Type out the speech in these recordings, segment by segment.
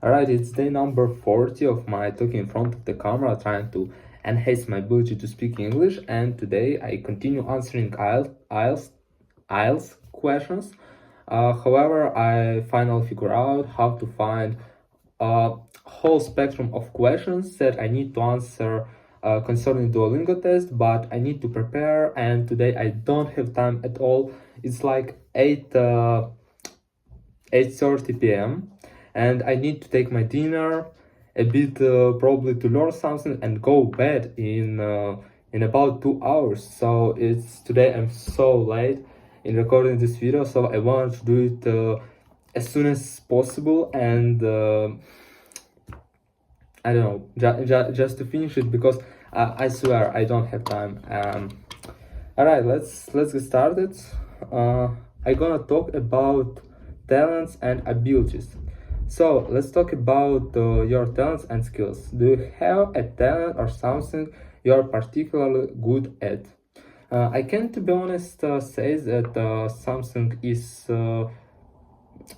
Alright, it's day number 40 of my talking in front of the camera, trying to enhance my ability to speak English, and today I continue answering IELTS questions. However, I finally figure out how to find a whole spectrum of questions that I need to answer concerning Duolingo test, but I need to prepare, and today I don't have time at all. It's like 8:30 p.m. and I need to take my dinner, a bit probably to learn something and go bed in about 2 hours. So it's today I'm so late in recording this video, so I want to do it as soon as possible, and I don't know, just to finish it, because I swear I don't have time. All right, let's get started. I'm gonna talk about talents and abilities. So let's talk about your talents and skills. Do you have a talent or something you're particularly good at? I can, to be honest, say that something is.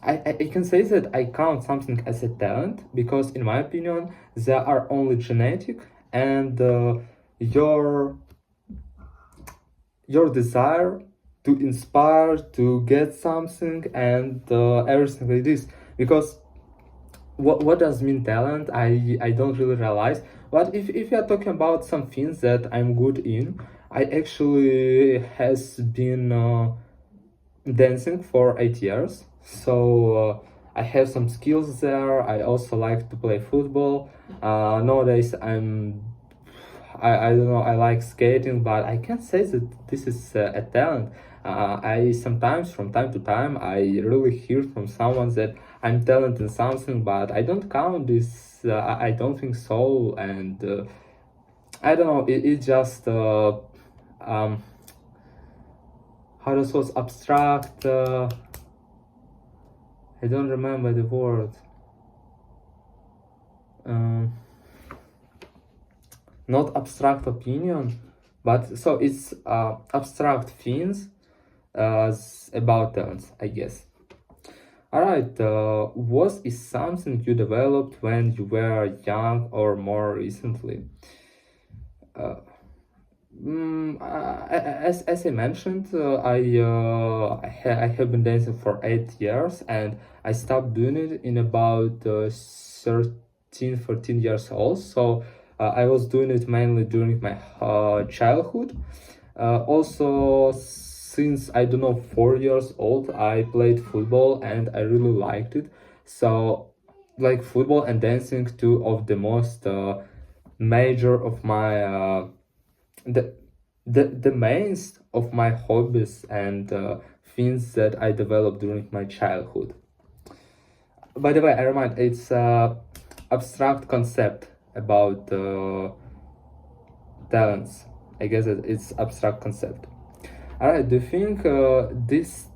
I can say that I count something as a talent because, in my opinion, they are only genetic, and your desire to inspire, to get something, and everything like this. Because what does mean talent? I don't really realize. But if you are talking about some things that I'm good in, I actually has been dancing for 8 years, so I have some skills there. I also like to play football. Nowadays I don't know, I like skating, but I can't say that this is a talent. I sometimes, from time to time, I really hear from someone that I'm talented in something, but I don't count this. I don't think so, and I don't know. It just how this was abstract. I don't remember the word. Not abstract opinion, but so it's abstract things about talents, I guess. All right, what is something you developed when you were young or more recently? As I mentioned, I have been dancing for 8 years, and I stopped doing it in about 13, 14 years old. So I was doing it mainly during my childhood. Also, since I don't know 4 years old, I played football and I really liked it. So, like football and dancing, two of the most major of my the mains of my hobbies and things that I developed during my childhood. By the way, I remind, it's abstract concept about talents. I guess it's abstract concept. All right, do you think this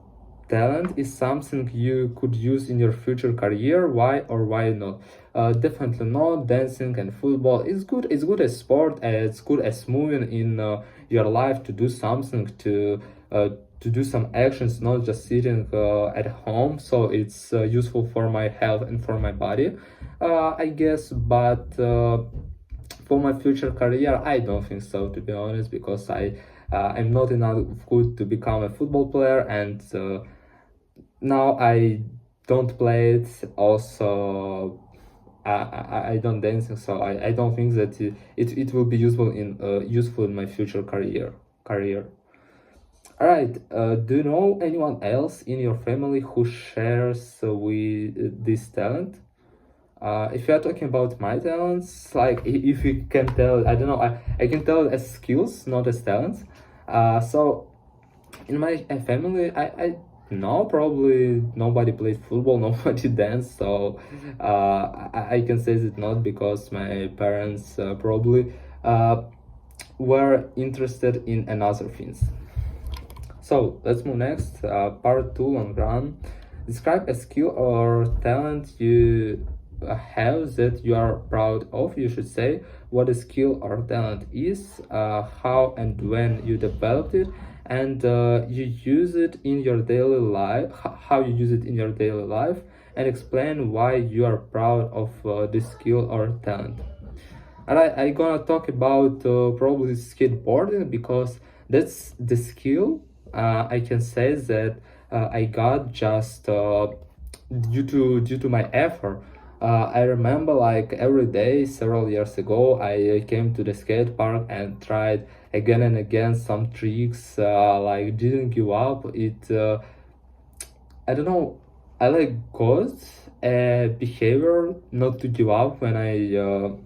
talent is something you could use in your future career? Why or why not? Definitely not. Dancing and football is good. It's good as sport. It's good as moving in your life, to do something, to do some actions, not just sitting at home. So it's useful for my health and for my body, I guess. But for my future career, I don't think so, to be honest, because I'm not enough good to become a football player, and now I don't play it. Also, I don't dancing, so I don't think that it will be useful in my future career. All right. Do you know anyone else in your family who shares with this talent? If you are talking about my talents, like if you can tell, I don't know, I can tell as skills, not as talents. So in my family, I know probably nobody played football, nobody danced, so I can say that not, because my parents probably were interested in another things. So let's move next. Part 2, long run. Describe a skill or talent you have that you are proud of. You should say what a skill or talent is, how and when you developed it, and you use it in your daily life, how you use it in your daily life, and explain why you are proud of this skill or talent. And I gonna talk about probably skateboarding because that's the skill I can say that I got just due to my effort. I remember like every day several years ago I came to the skate park and tried again and again some tricks, like didn't give up. I don't know. I like good behavior, not to give up when I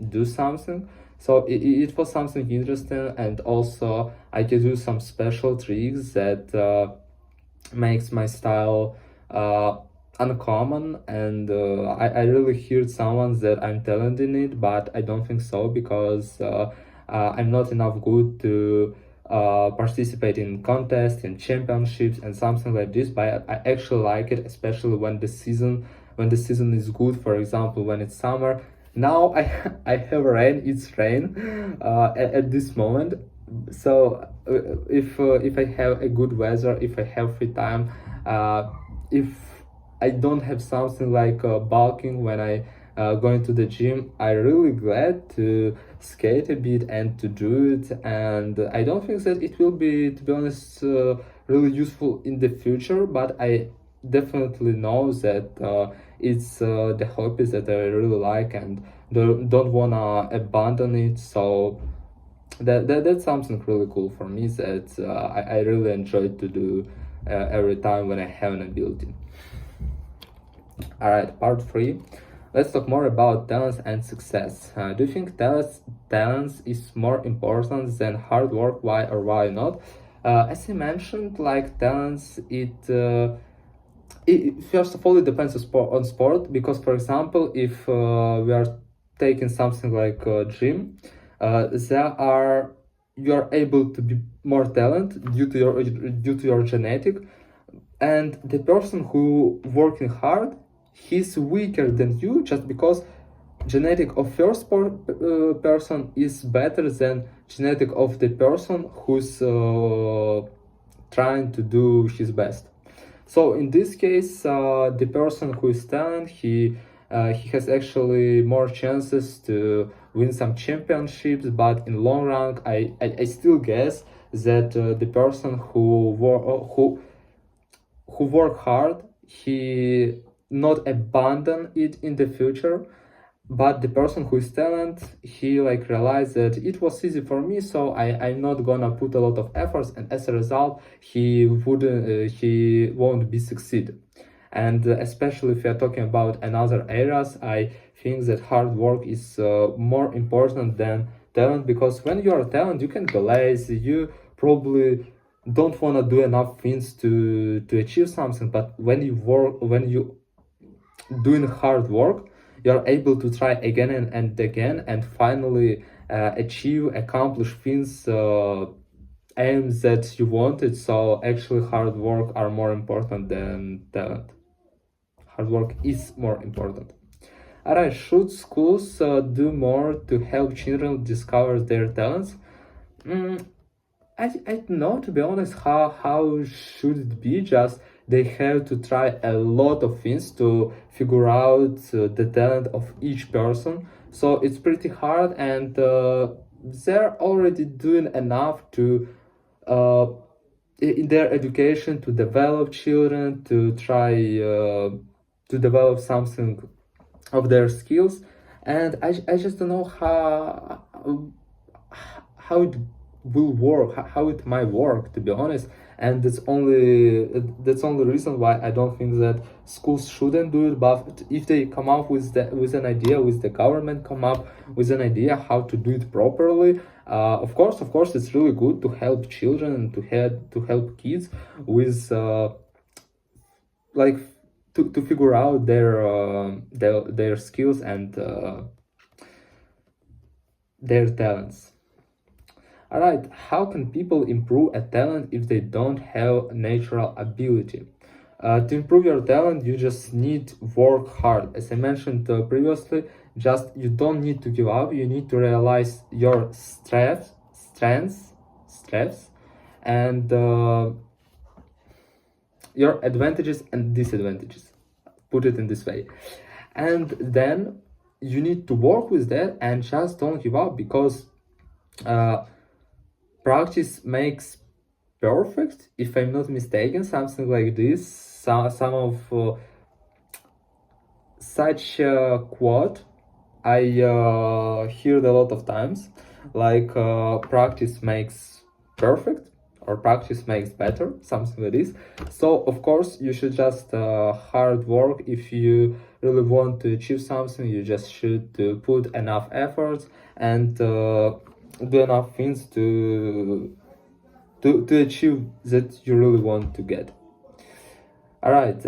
do something. So it was something interesting, and also I can do some special tricks that makes my style uh, uncommon. And I really heard someone that I'm talented in it, but I don't think so because I'm not enough good to participate in contests and championships and something like this. But I actually like it, especially when the season is good. For example, when it's summer. Now I have rain. It's rain at this moment. So if I have a good weather, if I have free time, if I don't have something like bulking when I going to the gym, I really glad to skate a bit and to do it. And I don't think that it will be, to be honest, really useful in the future. But I definitely know that it's the hobby that I really like and don't wanna abandon it. So that's something really cool for me that I really enjoy to do every time when I have an ability. All right, part 3. Let's talk more about talents and success. Do you think talents is more important than hard work? Why or why not? As I mentioned, like talents, first of all, it depends on sport, because for example, if we are taking something like gym, there are you are able to be more talent due to your genetic, and the person who working hard, he's weaker than you just because genetic of first person is better than genetic of the person who's trying to do his best. So in this case, the person who is talent, he has actually more chances to win some championships. But in long run, I still guess that the person who work hard, he not abandon it in the future. But the person who is talent, he like realized that it was easy for me, so I'm not gonna put a lot of efforts, and as a result he won't be succeed. And especially if we are talking about another areas, I think that hard work is more important than talent, because when you are talent you can be lazy, you probably don't want to do enough things to achieve something. But when you doing hard work, you're able to try again and again, and finally accomplish things, aims that you wanted. So actually hard work are more important than talent. Hard work is more important. Alright, should schools do more to help children discover their talents? Mm, I don't know, to be honest, how should it be. Just they have to try a lot of things to figure out the talent of each person. So it's pretty hard, and they're already doing enough to uh, in their education to develop children, to try to develop something of their skills. And I just don't know how it will work, how it might work, to be honest. And that's only reason why I don't think that schools shouldn't do it. But if they come up with an idea, with the government come up with an idea how to do it properly, of course it's really good to help children and to help kids with like to figure out their skills and their talents. All right, how can people improve a talent if they don't have natural ability? To improve your talent, you just need work hard. As I mentioned previously, just you don't need to give up. You need to realize your strengths, and your advantages and disadvantages. put it in this way. And then you need to work with that and just don't give up, because practice makes perfect, if I'm not mistaken, something like this. Some of such a quote I heard a lot of times, like practice makes perfect, or practice makes better, something like this. So of course you should just hard work. If you really want to achieve something, you just should put enough effort and do enough things to achieve that you really want to get. All right.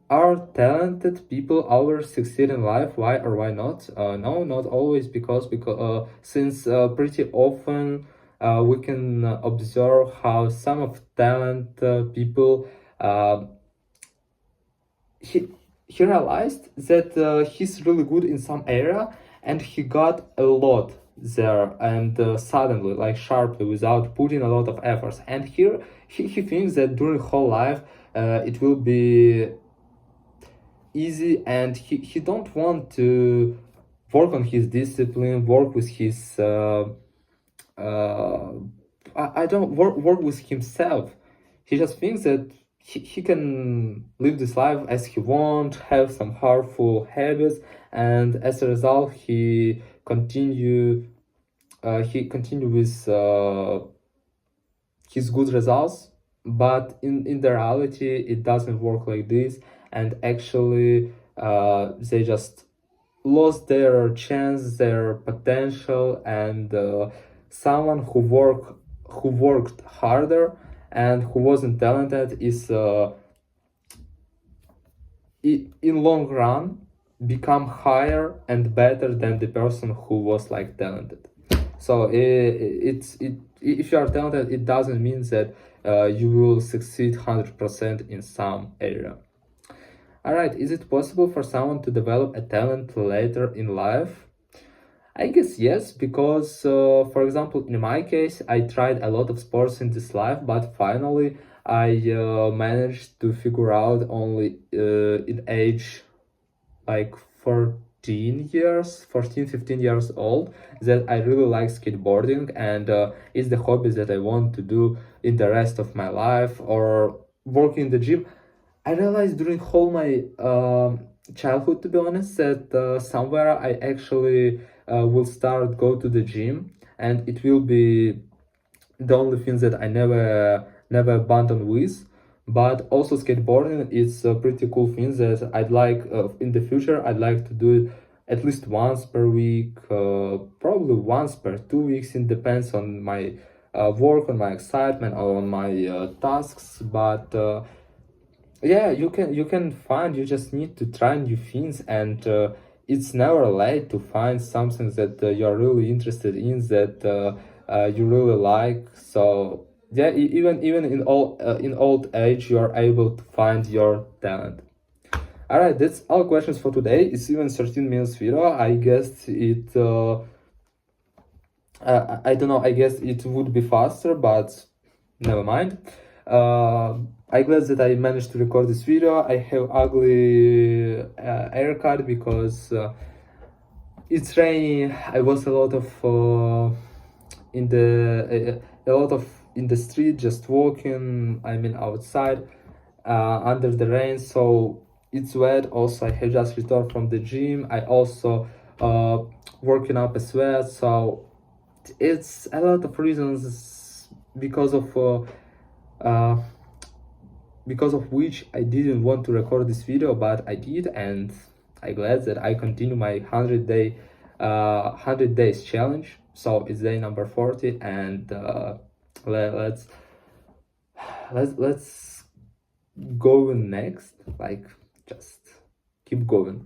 Are talented people always succeed in life? Why or why not? No, not always, because since pretty often we can observe how some of talent people he he realized that he's really good in some area, and he got a lot there, and suddenly, like sharply, without putting a lot of efforts. And here he thinks that during whole life it will be easy, and he don't want to work on his discipline, work with his uh, I don't work with himself. He just thinks that he can live this life as he wants, have some harmful habits, and as a result he continue with his good results. But in the reality it doesn't work like this, and actually they just lost their chance, their potential, and someone who worked harder and who wasn't talented is in long run become higher and better than the person who was like talented. So if you are talented, it doesn't mean that you will succeed 100% in some area. All right, is it possible for someone to develop a talent later in life? I guess yes, because for example, in my case, I tried a lot of sports in this life, but finally I managed to figure out only in age like 15 years old, that I really like skateboarding, and it's the hobby that I want to do in the rest of my life, or work in the gym. I realized during whole my childhood, to be honest, that somewhere I actually will start go to the gym, and it will be the only thing that I never abandon with. But also skateboarding is a pretty cool thing that I'd like in the future. I'd like to do it at least once per week, probably once per 2 weeks. It depends on my work, on my excitement, or on my tasks. But yeah, you can find. You just need to try new things, and it's never late to find something that you're really interested in, that you really like. So yeah, even in old age, you are able to find your talent. All right, that's all questions for today. It's even 13 minutes video. I guess it I don't know, I guess it would be faster, but never mind. I'm glad that I managed to record this video. I have ugly haircut because it's raining. I was a lot of in the a lot of in the street, just walking. I mean outside under the rain, so it's wet. Also, I have just returned from the gym. I also working up a sweat, so it's a lot of reasons uh, because of which I didn't want to record this video, but I did, and I'm glad that I continue my 100 days challenge. So it's day number 40, and let's let's go next. Like, just keep going.